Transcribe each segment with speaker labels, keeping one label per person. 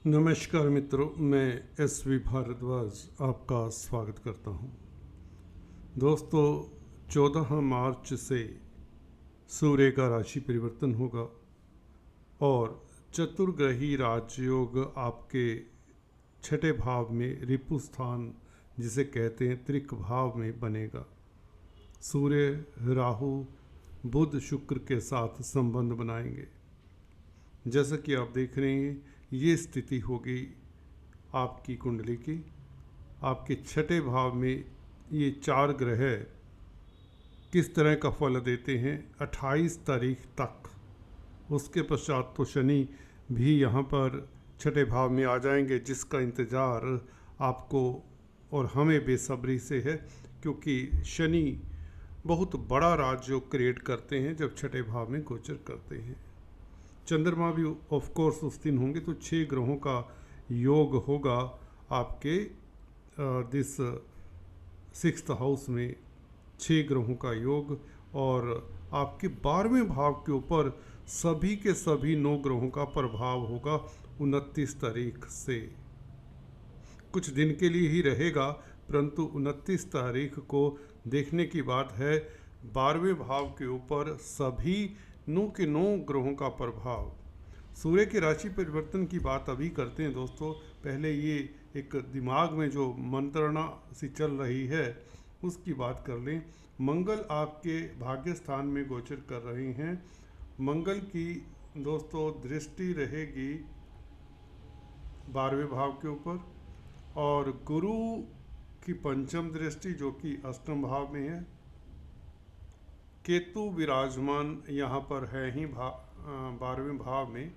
Speaker 1: नमस्कार मित्रों, मैं SV भारद्वाज आपका स्वागत करता हूं। दोस्तों, 14 मार्च से सूर्य का राशि परिवर्तन होगा और चतुर्ग्रही राजयोग आपके छठे भाव में रिपु स्थान जिसे कहते हैं त्रिक भाव में बनेगा। सूर्य राहु बुध शुक्र के साथ संबंध बनाएंगे। जैसा कि आप देख रहे हैं, ये स्थिति होगी आपकी कुंडली की। आपके छठे भाव में ये 4 ग्रह किस तरह का फल देते हैं 28 तारीख तक। उसके पश्चात तो शनि भी यहाँ पर छठे भाव में आ जाएंगे, जिसका इंतज़ार आपको और हमें बेसब्री से है, क्योंकि शनि बहुत बड़ा राजयोग क्रिएट करते हैं जब छठे भाव में गोचर करते हैं। चंद्रमा भी ऑफ कोर्स उस दिन होंगे, तो 6 ग्रहों का योग होगा आपके दिस 6th हाउस में। 6 ग्रहों का योग और आपके 12वें भाव के ऊपर सभी के सभी 9 ग्रहों का प्रभाव होगा 29 तारीख से। कुछ दिन के लिए ही रहेगा, परंतु 29 तारीख को देखने की बात है 12वें भाव के ऊपर सभी 9 के 9 ग्रहों का प्रभाव। सूर्य की राशि परिवर्तन की बात अभी करते हैं दोस्तों। पहले ये एक दिमाग में जो मंत्रणा सी चल रही है उसकी बात कर लें। मंगल आपके भाग्य स्थान में गोचर कर रहे हैं। मंगल की दोस्तों दृष्टि रहेगी 12वें भाव के ऊपर, और गुरु की पंचम दृष्टि जो कि अष्टम भाव में है। केतु विराजमान यहाँ पर है ही 12वें भाव में।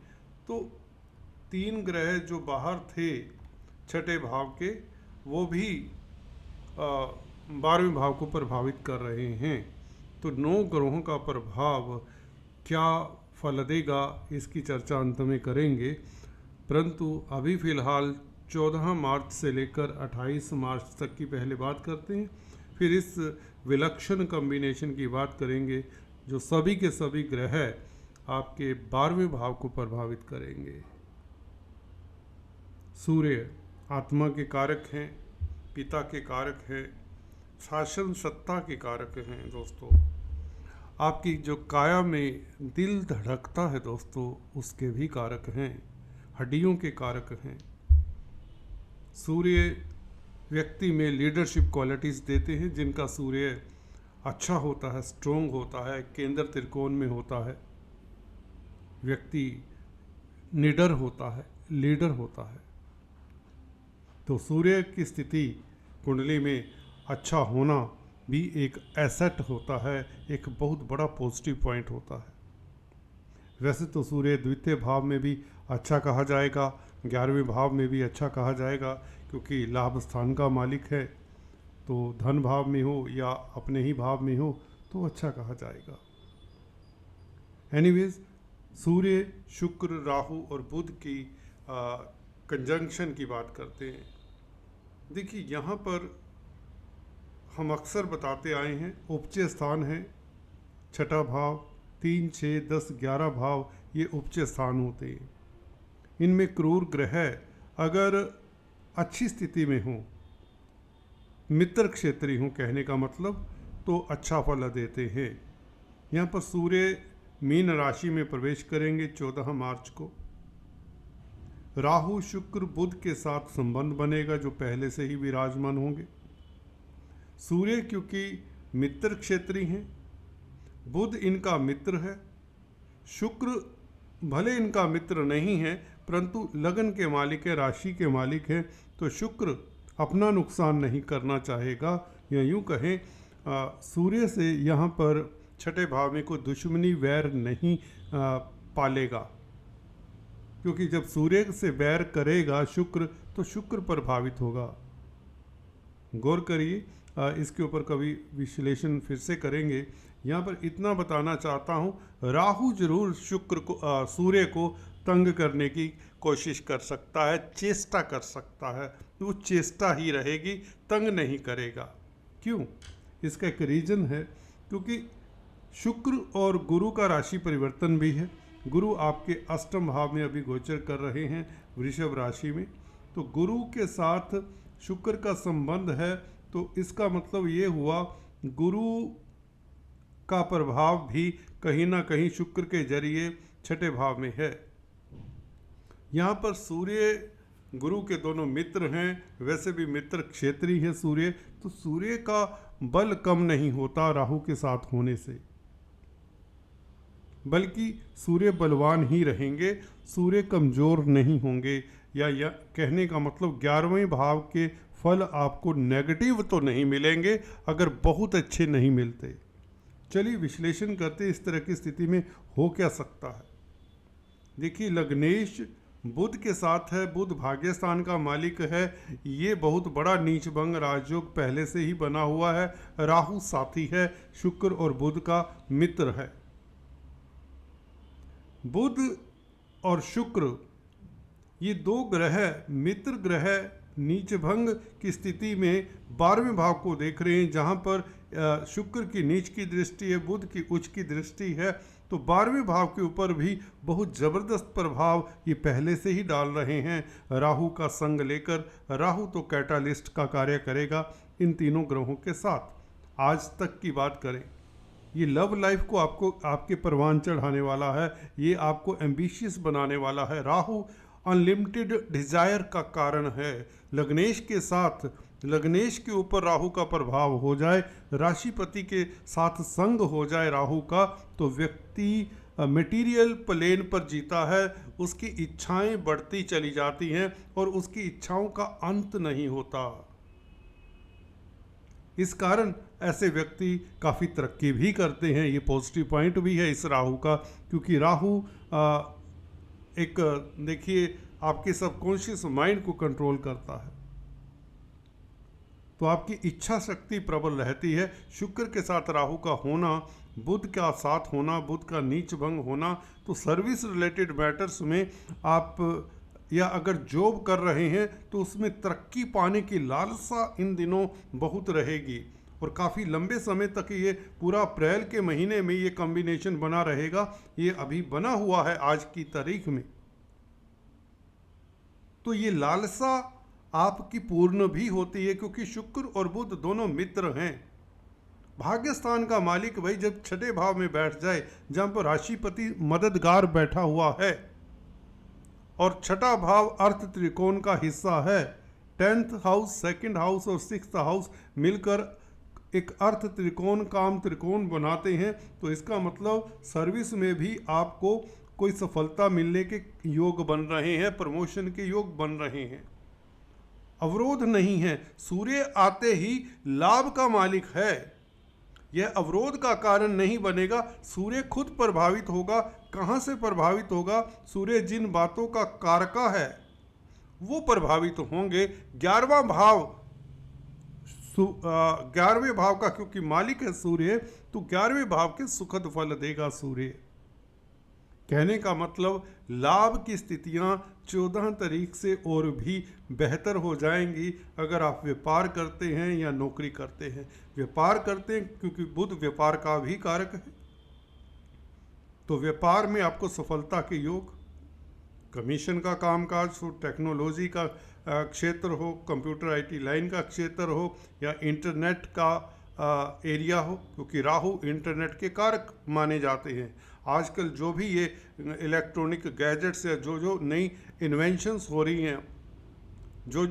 Speaker 1: तो 3 ग्रह जो बाहर थे छठे भाव के, वो भी 12वें भाव को प्रभावित कर रहे हैं। तो 9 ग्रहों का प्रभाव क्या फल देगा इसकी चर्चा अंत में करेंगे, परंतु अभी फ़िलहाल 14 मार्च से लेकर 28 मार्च तक की पहले बात करते हैं, फिर इस विलक्षण कॉम्बिनेशन की बात करेंगे जो सभी के सभी ग्रह आपके 12वें भाव को प्रभावित करेंगे। सूर्य आत्मा के कारक हैं, पिता के कारक हैं, शासन सत्ता के कारक हैं दोस्तों। आपकी जो काया में दिल धड़कता है दोस्तों, उसके भी कारक हैं, हड्डियों के कारक हैं। सूर्य व्यक्ति में लीडरशिप क्वालिटीज़ देते हैं। जिनका सूर्य अच्छा होता है, स्ट्रोंग होता है, केंद्र त्रिकोण में होता है, व्यक्ति निडर होता है, लीडर होता है। तो सूर्य की स्थिति कुंडली में अच्छा होना भी एक एसेट होता है, एक बहुत बड़ा पॉजिटिव पॉइंट होता है। वैसे तो सूर्य द्वितीय भाव में भी अच्छा कहा जाएगा, 11वें भाव में भी अच्छा कहा जाएगा, क्योंकि लाभ स्थान का मालिक है। तो धन भाव में हो या अपने ही भाव में हो तो अच्छा कहा जाएगा। एनीवेज, सूर्य शुक्र राहु और बुध की कंजंक्शन की बात करते हैं। देखिए, यहाँ पर हम अक्सर बताते आए हैं, उपचय स्थान है छठा भाव। 3, 6, 10, 11 भाव ये उपचय स्थान होते हैं। इनमें क्रूर ग्रह अगर अच्छी स्थिति में हो, मित्र क्षेत्री हों, कहने का मतलब, तो अच्छा फल देते हैं। यहाँ पर सूर्य मीन राशि में प्रवेश करेंगे 14 मार्च को। राहु शुक्र बुध के साथ संबंध बनेगा जो पहले से ही विराजमान होंगे। सूर्य क्योंकि मित्र क्षेत्री हैं, बुध इनका मित्र है, शुक्र भले इनका मित्र नहीं है परंतु लगन के मालिक है, राशि के मालिक है। तो शुक्र अपना नुकसान नहीं करना चाहेगा, या यूँ कहें सूर्य से यहाँ पर छठे भाव में कोई दुश्मनी वैर नहीं पालेगा, क्योंकि जब सूर्य से वैर करेगा शुक्र तो शुक्र प्रभावित होगा। गौर करिए, इसके ऊपर कभी विश्लेषण फिर से करेंगे। यहाँ पर इतना बताना चाहता हूँ, राहु जरूर शुक्र को सूर्य को तंग करने की कोशिश कर सकता है, चेष्टा कर सकता है। वो चेष्टा ही रहेगी, तंग नहीं करेगा। क्यों? इसका एक रीज़न है, क्योंकि शुक्र और गुरु का राशि परिवर्तन भी है। गुरु आपके अष्टम भाव में अभी गोचर कर रहे हैं वृषभ राशि में। तो गुरु के साथ शुक्र का संबंध है, तो इसका मतलब ये हुआ गुरु का प्रभाव भी कहीं ना कहीं शुक्र के जरिए छठे भाव में है। यहाँ पर सूर्य गुरु के दोनों मित्र हैं, वैसे भी मित्र क्षेत्रीय है सूर्य, तो सूर्य का बल कम नहीं होता राहु के साथ होने से, बल्कि सूर्य बलवान ही रहेंगे, सूर्य कमजोर नहीं होंगे। या कहने का मतलब 11वें भाव के फल आपको नेगेटिव तो नहीं मिलेंगे, अगर बहुत अच्छे नहीं मिलते। चलिए विश्लेषण करते इस तरह की स्थिति में हो क्या सकता है। देखिए, लग्नेश बुध के साथ है, बुध भाग्यस्थान का मालिक है, ये बहुत बड़ा नीच भंग राजयोग पहले से ही बना हुआ है। राहु साथी है, शुक्र और बुध का मित्र है। बुध और शुक्र ये दो ग्रह मित्र ग्रह नीच भंग की स्थिति में 12वें भाव को देख रहे हैं, जहां पर शुक्र की नीच की दृष्टि है, बुध की उच्च की दृष्टि है। तो 12वें भाव के ऊपर भी बहुत ज़बरदस्त प्रभाव ये पहले से ही डाल रहे हैं राहु का संग लेकर। राहु तो कैटालिस्ट का कार्य करेगा इन तीनों ग्रहों के साथ। आज तक की बात करें, ये लव लाइफ को आपको आपके परवान चढ़ाने वाला है, ये आपको एम्बिशियस बनाने वाला है। राहु अनलिमिटेड डिजायर का कारण है। लग्नेश के साथ, लग्नेश के ऊपर राहु का प्रभाव हो जाए, राशिपति के साथ संग हो जाए राहु का, तो व्यक्ति मटेरियल प्लेन पर जीता है, उसकी इच्छाएं बढ़ती चली जाती हैं और उसकी इच्छाओं का अंत नहीं होता। इस कारण ऐसे व्यक्ति काफ़ी तरक्की भी करते हैं। ये पॉजिटिव पॉइंट भी है इस राहु का, क्योंकि राहु एक देखिए आपके सबकॉन्शियस माइंड को कंट्रोल करता है, तो आपकी इच्छा शक्ति प्रबल रहती है। शुक्र के साथ राहु का होना, बुध का साथ होना, बुध का नीच भंग होना, तो सर्विस रिलेटेड मैटर्स में आप या अगर जॉब कर रहे हैं तो उसमें तरक्की पाने की लालसा इन दिनों बहुत रहेगी और काफ़ी लंबे समय तक ये पूरा अप्रैल के महीने में ये कॉम्बिनेशन बना रहेगा। ये अभी बना हुआ है आज की तारीख में, तो ये लालसा आपकी पूर्ण भी होती है, क्योंकि शुक्र और बुध दोनों मित्र हैं। भाग्यस्थान का मालिक भाई जब छठे भाव में बैठ जाए, जहाँ पर राशिपति मददगार बैठा हुआ है और छठा भाव अर्थ त्रिकोण का हिस्सा है, 10th हाउस, 2nd हाउस और 6th हाउस मिलकर एक अर्थ त्रिकोण, काम त्रिकोण बनाते हैं। तो इसका मतलब सर्विस में भी आपको कोई सफलता मिलने के योग बन रहे हैं, प्रमोशन के योग बन रहे हैं, अवरोध नहीं है। सूर्य आते ही लाभ का मालिक है, यह अवरोध का कारण नहीं बनेगा, सूर्य खुद प्रभावित होगा। कहाँ से प्रभावित होगा? सूर्य जिन बातों का कारका है वो प्रभावित होंगे। 11वां भाव 11वें भाव का क्योंकि मालिक है सूर्य, तो 11वें भाव के सुखद फल देगा सूर्य। कहने का मतलब लाभ की स्थितियां 14 तारीख से और भी बेहतर हो जाएंगी अगर आप व्यापार करते हैं या नौकरी करते हैं। व्यापार करते हैं क्योंकि बुध व्यापार का भी कारक है, तो व्यापार में आपको सफलता के योग, कमीशन का कामकाज हो, टेक्नोलॉजी का क्षेत्र हो, कंप्यूटर आईटी लाइन का क्षेत्र हो या इंटरनेट का एरिया हो, क्योंकि राहु इंटरनेट के कारक माने जाते हैं। आजकल जो भी ये इलेक्ट्रॉनिक गैजेट्स या जो नई इन्वेंशंस हो रही हैं, जो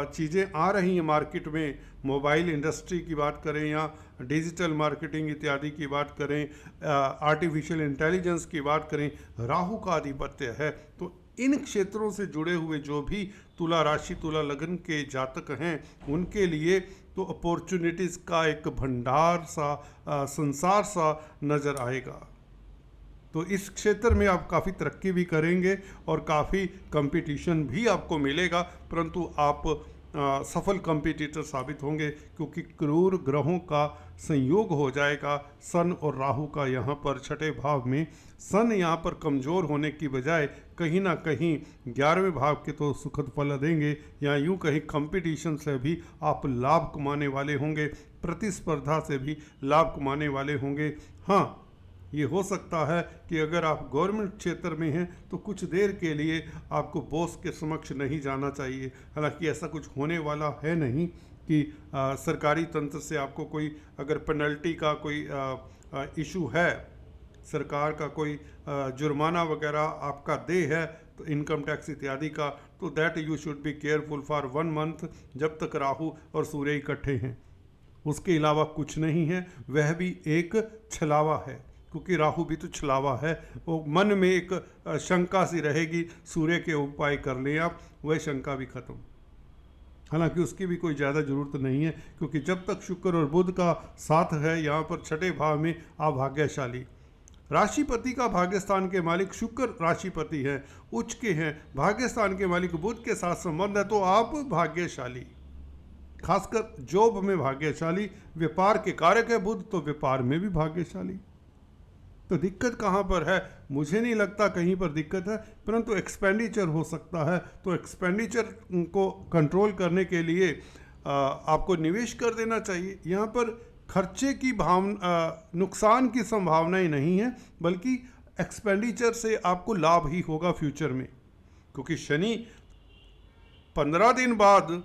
Speaker 1: चीज़ें आ रही हैं मार्केट में, मोबाइल इंडस्ट्री की बात करें या डिजिटल मार्केटिंग इत्यादि की बात करें, आर्टिफिशियल इंटेलिजेंस की बात करें, राहु का आधिपत्य है। तो इन क्षेत्रों से जुड़े हुए जो भी तुला राशि, तुला लग्न के जातक हैं, उनके लिए तो अपॉर्चुनिटीज़ का एक भंडार सा, संसार सा नज़र आएगा। तो इस क्षेत्र में आप काफ़ी तरक्की भी करेंगे और काफ़ी कंपटीशन भी आपको मिलेगा, परंतु आप सफल कंपटीटर साबित होंगे, क्योंकि क्रूर ग्रहों का संयोग हो जाएगा सन और राहु का। यहाँ पर छठे भाव में सन यहाँ पर कमज़ोर होने की बजाय कहीं ना कहीं 11वें भाव के तो सुखद फल देंगे, या यूँ कहीं कंपटीशन से भी आप लाभ कमाने वाले होंगे, प्रतिस्पर्धा से भी लाभ कमाने वाले होंगे। हाँ, ये हो सकता है कि अगर आप गवर्नमेंट क्षेत्र में हैं तो कुछ देर के लिए आपको बॉस के समक्ष नहीं जाना चाहिए। हालांकि ऐसा कुछ होने वाला है नहीं कि सरकारी तंत्र से आपको कोई अगर पेनल्टी का कोई इशू है, सरकार का कोई जुर्माना वगैरह आपका दे है तो इनकम टैक्स इत्यादि का, तो that you should be careful for 1 month जब तक राहु और सूर्य इकट्ठे हैं। उसके अलावा कुछ नहीं है, वह भी एक छलावा है, क्योंकि राहु भी तो छलावा है। वो मन में एक शंका सी रहेगी, सूर्य के उपाय कर लें आप, वह शंका भी खत्म। हालांकि उसकी भी कोई ज़्यादा ज़रूरत नहीं है, क्योंकि जब तक शुक्र और बुध का साथ है यहाँ पर छठे भाव में, आप भाग्यशाली। राशिपति का भाग्यस्थान के मालिक शुक्र राशिपति हैं, उच्च के हैं, भाग्यस्थान के मालिक बुध के साथ संबंध है, तो आप भाग्यशाली, खासकर जॉब में भाग्यशाली। व्यापार के कारक है बुध, तो व्यापार में भी भाग्यशाली। तो दिक्कत कहाँ पर है? मुझे नहीं लगता कहीं पर दिक्कत है, परंतु एक्सपेंडिचर हो सकता है। तो एक्सपेंडिचर को कंट्रोल करने के लिए आपको निवेश कर देना चाहिए। यहाँ पर खर्चे की नुकसान की संभावनाएं नहीं है, बल्कि एक्सपेंडिचर से आपको लाभ ही होगा फ्यूचर में, क्योंकि शनि 15 दिन बाद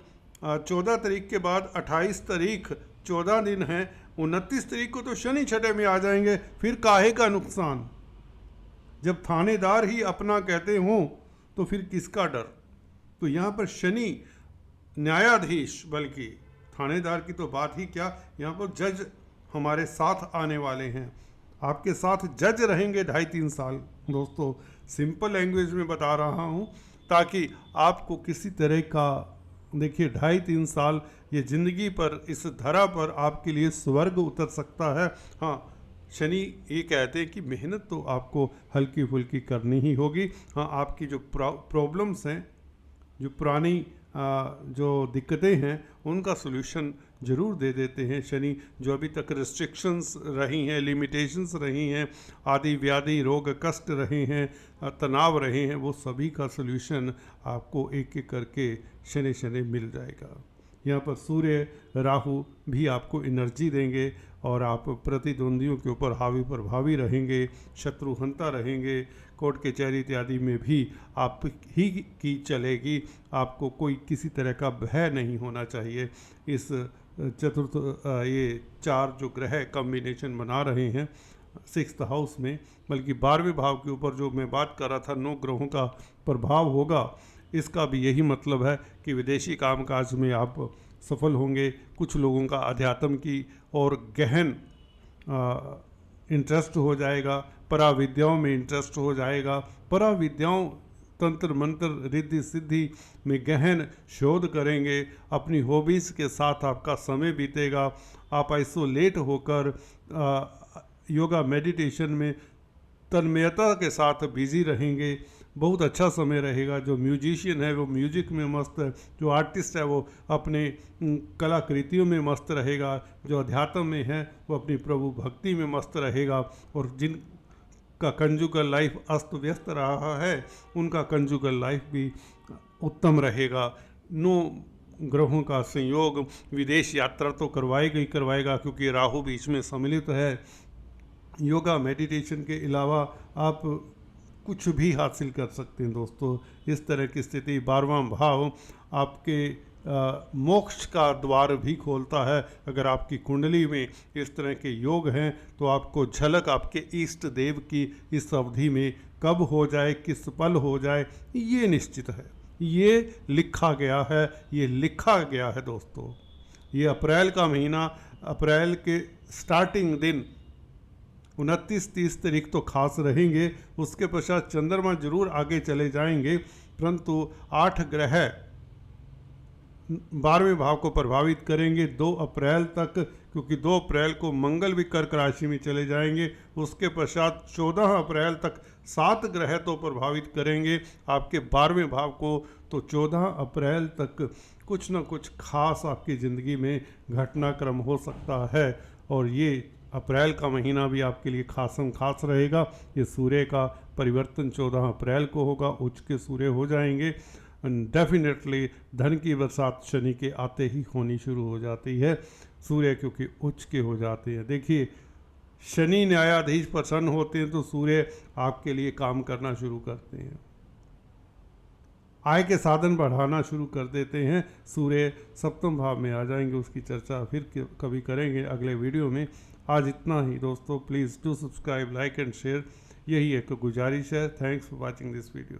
Speaker 1: 14 तारीख के बाद 28 तारीख 14 दिन है, 29 तारीख को तो शनि छठे में आ जाएंगे। फिर काहे का नुकसान? जब थानेदार ही अपना कहते हों तो फिर किसका डर? तो यहाँ पर शनि न्यायाधीश, बल्कि थानेदार की तो बात ही क्या, यहाँ पर जज हमारे साथ आने वाले हैं। आपके साथ जज रहेंगे 2.5-3 साल। दोस्तों सिंपल लैंग्वेज में बता रहा हूँ ताकि आपको किसी तरह का, देखिए 2.5-3 साल ये ज़िंदगी पर, इस धरा पर आपके लिए स्वर्ग उतर सकता है। हाँ, शनि ये कहते हैं कि मेहनत तो आपको हल्की फुल्की करनी ही होगी। हाँ, आपकी जो प्रॉब्लम्स हैं, जो पुरानी जो दिक्कतें हैं, उनका सॉल्यूशन ज़रूर दे देते हैं शनि। जो अभी तक रिस्ट्रिक्शंस रही हैं, लिमिटेशंस रही हैं, आदि व्याधि रोग कष्ट रहे हैं, तनाव रहे हैं, वो सभी का सॉल्यूशन आपको एक एक करके शनि मिल जाएगा। यहाँ पर सूर्य राहु भी आपको एनर्जी देंगे और आप प्रतिद्वंदियों के ऊपर हावी प्रभावी रहेंगे, शत्रुहंता रहेंगे। कोर्ट कचहरी इत्यादि में भी आप ही की चलेगी, आपको कोई किसी तरह का भय नहीं होना चाहिए। इस चतुर्थ ये 4 जो ग्रह कॉम्बिनेशन बना रहे हैं 6th हाउस में, बल्कि 12वें भाव के ऊपर जो मैं बात कर रहा था 9 ग्रहों का प्रभाव होगा, इसका भी यही मतलब है कि विदेशी कामकाज में आप सफल होंगे। कुछ लोगों का अध्यात्म की और गहन इंटरेस्ट हो जाएगा, पराविद्याओं में इंटरेस्ट हो जाएगा। पराविद्याओं, तंत्र मंत्र रिद्धि सिद्धि में गहन शोध करेंगे। अपनी हॉबीज़ के साथ आपका समय बीतेगा। आप आइसोलेट होकर योगा मेडिटेशन में तन्मयता के साथ बिजी रहेंगे। बहुत अच्छा समय रहेगा। जो म्यूजिशियन है वो म्यूजिक में मस्त है, जो आर्टिस्ट है वो अपने कलाकृतियों में मस्त रहेगा, जो अध्यात्म में है वो अपनी प्रभु भक्ति में मस्त रहेगा। और जिनका कंजुगल लाइफ अस्त व्यस्त रहा है, उनका कंजुगल लाइफ भी उत्तम रहेगा। 9 ग्रहों का संयोग विदेश यात्रा तो करवाएगा ही करवाएगा, क्योंकि राहु बीच में सम्मिलित है। योगा मेडिटेशन के अलावा आप कुछ भी हासिल कर सकते हैं दोस्तों। इस तरह की स्थिति 12वां भाव आपके मोक्ष का द्वार भी खोलता है। अगर आपकी कुंडली में इस तरह के योग हैं तो आपको झलक आपके इष्ट देव की इस अवधि में कब हो जाए, किस पल हो जाए, ये निश्चित है, ये लिखा गया है, ये लिखा गया है दोस्तों। ये अप्रैल का महीना, अप्रैल के स्टार्टिंग दिन 29-30 तारीख तो खास रहेंगे। उसके पश्चात चंद्रमा जरूर आगे चले जाएंगे, परंतु 8 ग्रह 12वें भाव को प्रभावित करेंगे 2 अप्रैल तक, क्योंकि 2 अप्रैल को मंगल भी कर्क राशि में चले जाएंगे। उसके पश्चात 14 अप्रैल तक 7 ग्रह तो प्रभावित करेंगे आपके 12वें भाव को। तो 14 अप्रैल तक कुछ न कुछ खास आपकी ज़िंदगी में घटनाक्रम हो सकता है। और ये अप्रैल का महीना भी आपके लिए खास रहेगा। ये सूर्य का परिवर्तन 14 अप्रैल को होगा, उच्च के सूर्य हो जाएंगे। डेफिनेटली धन की बरसात शनि के आते ही होनी शुरू हो जाती है। सूर्य क्योंकि उच्च के हो जाते हैं। देखिए शनि न्यायाधीश प्रसन्न होते हैं तो सूर्य आपके लिए काम करना शुरू करते हैं, आय के साधन बढ़ाना शुरू कर देते हैं। सूर्य सप्तम भाव में आ जाएंगे, उसकी चर्चा फिर कभी करेंगे अगले वीडियो में। आज इतना ही दोस्तों, please do subscribe, like and share, यही एक गुजारिश है। Thanks for watching this video.